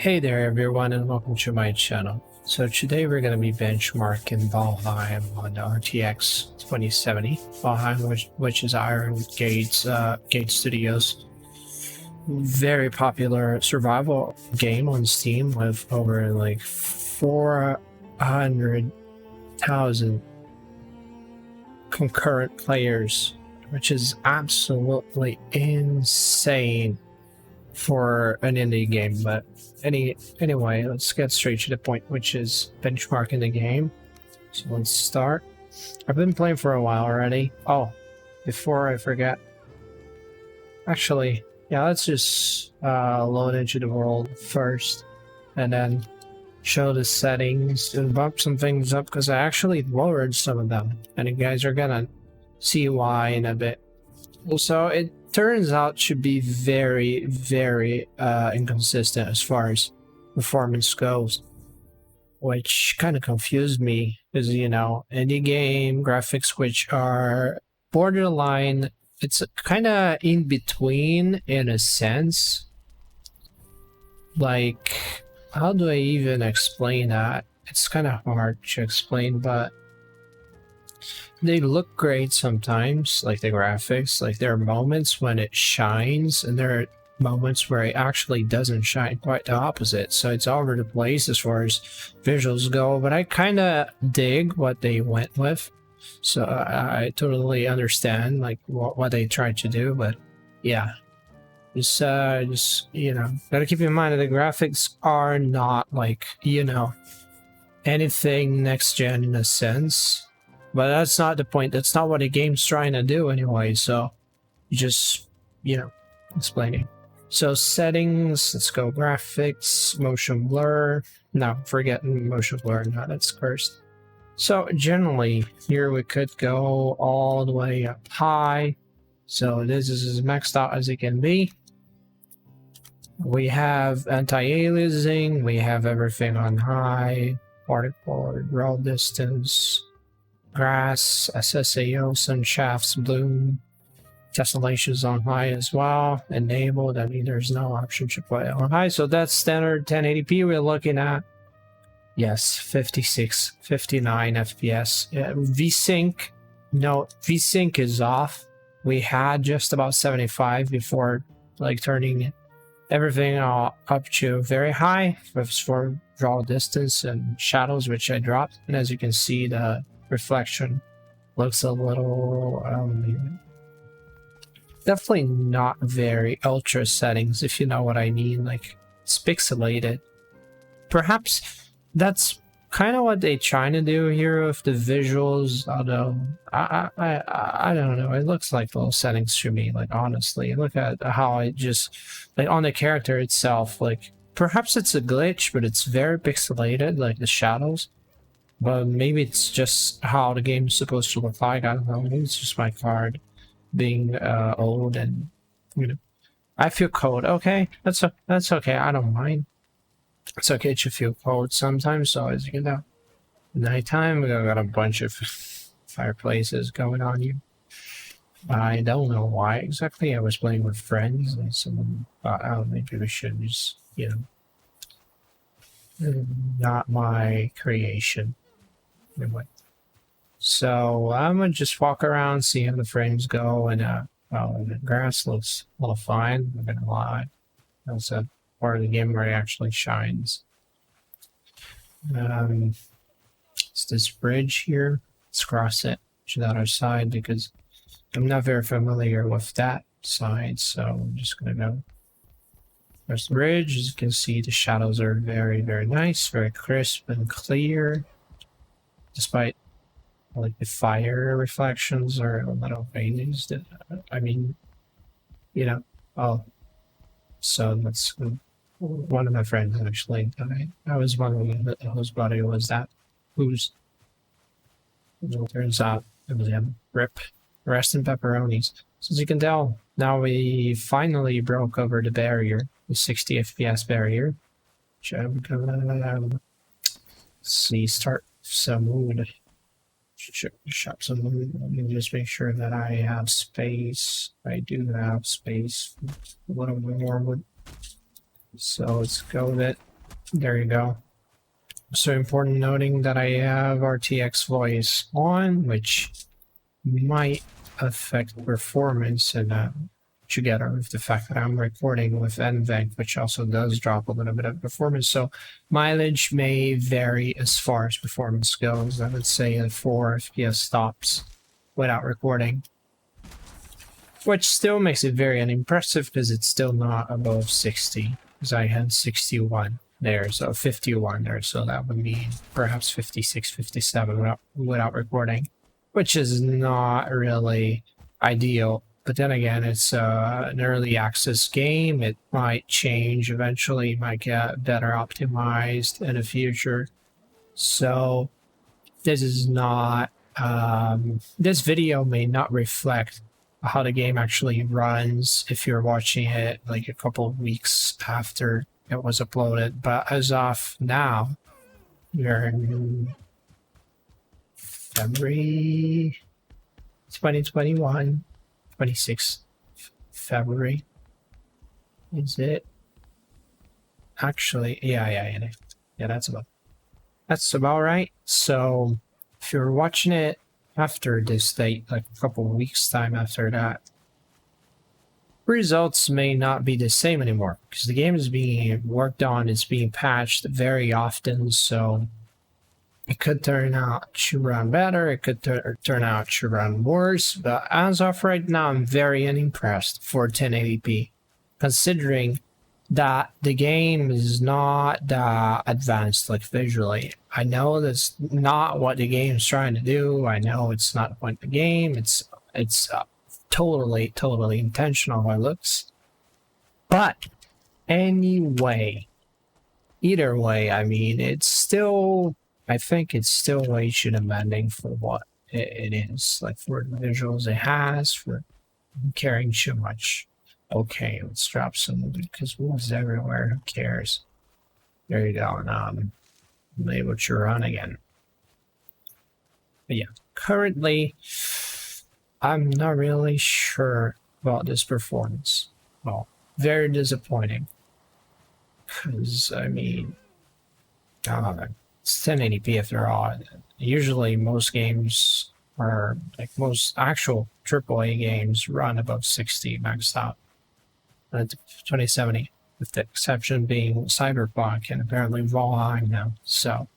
Hey there everyone and welcome to my channel. So today we're going to be benchmarking Valheim on the RTX 2070. Valheim, which is Iron Gates Gate Studios. Very popular survival game on Steam with over like 400,000 concurrent players, which is absolutely insane for an indie game. But anyway, let's get straight to the point, which is benchmarking the game. So let's start. I've been playing for a while already. Oh, before I forget, actually, yeah, let's just load into the world first and then show the settings and bump some things up, because I actually lowered some of them and you guys are gonna see why in a bit. Also, it turns out to be very inconsistent as far as performance goes, which kind of confused me, because indie game graphics which are borderline, it's kind of in between in a sense. Like, how do I even explain that? It's kind of hard to explain, but they look great sometimes, like the graphics. Like, there are moments when it shines and there are moments where it actually doesn't shine, quite the opposite. So it's all over the place as far as visuals go, but I kind of dig what they went with. So I totally understand like what they tried to do. But yeah, just gotta keep in mind that the graphics are not like anything next gen in a sense. But that's not the point. That's not what the game's trying to do anyway. So just, explaining. So settings, let's go graphics, motion blur. No, forget motion blur. No, that's cursed. So generally here we could go all the way up high. So this is as maxed out as it can be. We have anti-aliasing. We have everything on high. Particle, roll distance, grass, SSAO, sun shafts, bloom, tessellations on high as well, enabled. I mean, there's no option to put it on high, so that's standard 1080p we're looking at. Yes, 56, 59 FPS. VSync, no, VSync is off. We had just about 75 before like turning everything up to very high for draw distance and shadows, which I dropped. And as you can see, the reflection looks a little definitely not very ultra settings, if you know what I mean. Like, it's pixelated. Perhaps that's kind of what they're trying to do here with the visuals, although I don't know, it looks like low settings to me. Like, honestly, look at how I just, like, on the character itself, like, perhaps it's a glitch, but it's very pixelated, like the shadows. But maybe it's just how the game's supposed to look like. I don't know. Maybe it's just my card being old, and I feel cold. Okay, that's okay. I don't mind. It's okay to feel cold sometimes. So as you can know, nighttime we got a bunch of fireplaces going on here. I don't know why exactly. I was playing with friends, and someone thought, oh, maybe we should just not my creation. Anyway, so I'm gonna just walk around, see how the frames go, and well, the grass looks a little fine, I'm not gonna lie. That's a part of the game where it actually shines. It's this bridge here. Let's cross it to the other side because I'm not very familiar with that side, so I'm just gonna go. There's the bridge. As you can see, the shadows are very nice, very crisp and clear, despite like the fire reflections are a little faint. I mean, oh, so that's one of my friends actually died. I was wondering whose body was that. Whose? Well, turns out it was him. Rip. Rest in pepperonis. So as you can tell, now we finally broke over the barrier, the 60 FPS barrier. Which I'm gonna see, start some wood. Shop some wood. Let me just make sure that I have space. I do have space. A little more wood. So let's go with it. There you go. So important noting that I have RTX voice on, which might affect performance, and together with the fact that I'm recording with NVENC, which also does drop a little bit of performance. So mileage may vary as far as performance goes. I would say at 4 FPS stops without recording, which still makes it very unimpressive because it's still not above 60, because I had 61 there, so 51 there, so that would mean perhaps 56, 57 without recording, which is not really ideal. But then again, it's an early access game. It might change eventually, might get better optimized in the future. So this is not, this video may not reflect how the game actually runs if you're watching it like a couple of weeks after it was uploaded. But as of now, we're in February 2021, 26th February. Is it? Actually, yeah, that's about right. So if you're watching it after this date, like a couple of weeks time after that, results may not be the same anymore because the game is being worked on, it's being patched very often, so it could turn out to run better, it could turn out to run worse, but as of right now, I'm very unimpressed for 1080p, considering that the game is not that advanced, like visually. I know that's not what the game is trying to do. I know it's not the point of the game. It's totally intentional how it looks. But anyway, either way, I mean, it's still, I think it's still way too demanding for what it is, like for the visuals it has, for caring too much. Okay, let's drop some loot because wolves everywhere. Who cares? There you go. Now I'm able to run again. But yeah, currently, I'm not really sure about this performance. Well, very disappointing. Because, I mean, it's 1080p after all. Usually most games are, like most actual AAA games run above 60 maxed out. 2070, with the exception being Cyberpunk and apparently Valheim now. So,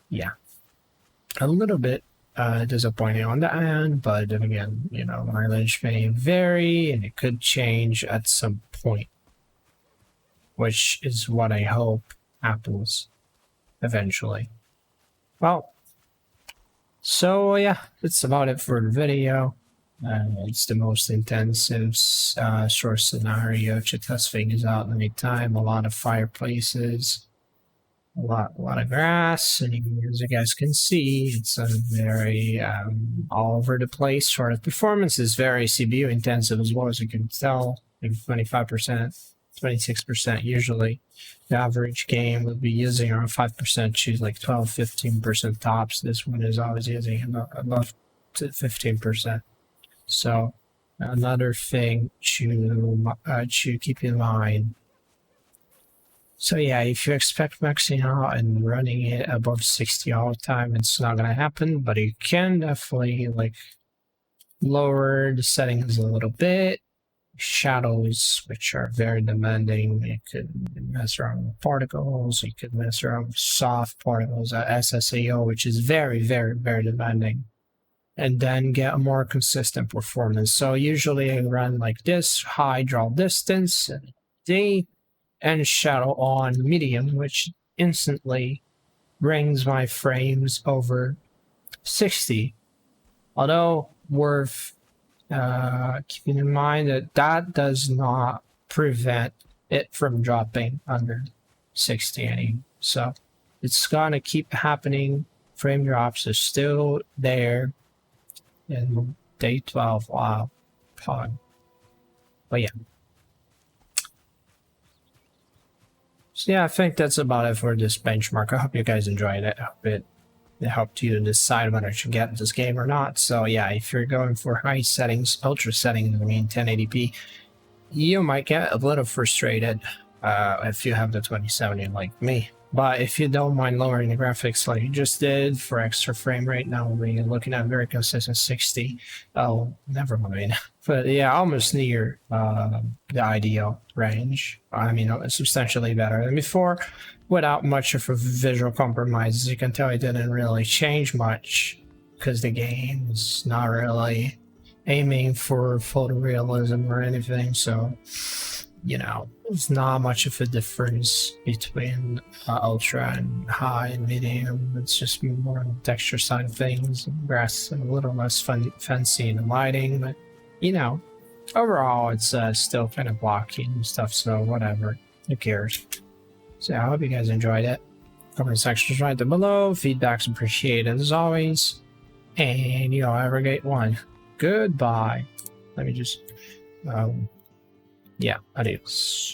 yeah, a little bit disappointing on the end, but then again, you know, mileage may vary and it could change at some point, which is what I hope happens eventually. Well, so yeah, that's about it for the video. It's the most intensive source scenario to test things out in any time. A lot of fireplaces, a lot of grass, and as you guys can see, it's a very all over the place sort of performance. Is very CPU intensive as well, as you can tell, like 25%, 26% usually. The average game would be using around 5%, choose like 12-15% tops. This one is always using above 15%. So another thing to keep in mind. So yeah, if you expect maxing out and running it above 60 all the time, it's not gonna happen, but you can definitely like lower the settings a little bit. Shadows, which are very demanding. You could mess around with particles, you could mess around with soft particles, SSAO, which is very demanding. And then get a more consistent performance. So usually I run like this, high draw distance, D, and shadow on medium, which instantly brings my frames over 60. Although worth keeping in mind that that does not prevent it from dropping under 60 anymore. So it's gonna keep happening. Frame drops are still there in day 12. Wow. But yeah. So yeah, I think that's about it for this benchmark. I hope you guys enjoyed it. I hope it helped you decide whether to get this game or not. So yeah, if you're going for high settings, ultra settings, I mean 1080p, you might get a little frustrated. if you have the 2070 like me. But if you don't mind lowering the graphics like you just did for extra frame rate, now we're looking at very consistent 60. Oh, never mind. But yeah, almost near the ideal range. I mean, substantially better than before, without much of a visual compromise. As you can tell, it didn't really change much because the game is not really aiming for photorealism or anything. So, you know, there's not much of a difference between ultra and high and medium. It's just more on the texture side of things. Grass a little less fancy in the lighting, but you know, overall it's still kind of blocky and stuff. So whatever, who cares? So I hope you guys enjoyed it. Comment sections right down below. Feedback's appreciated as always. And you know, have a great one. Goodbye. Let me just. Yeah, adios.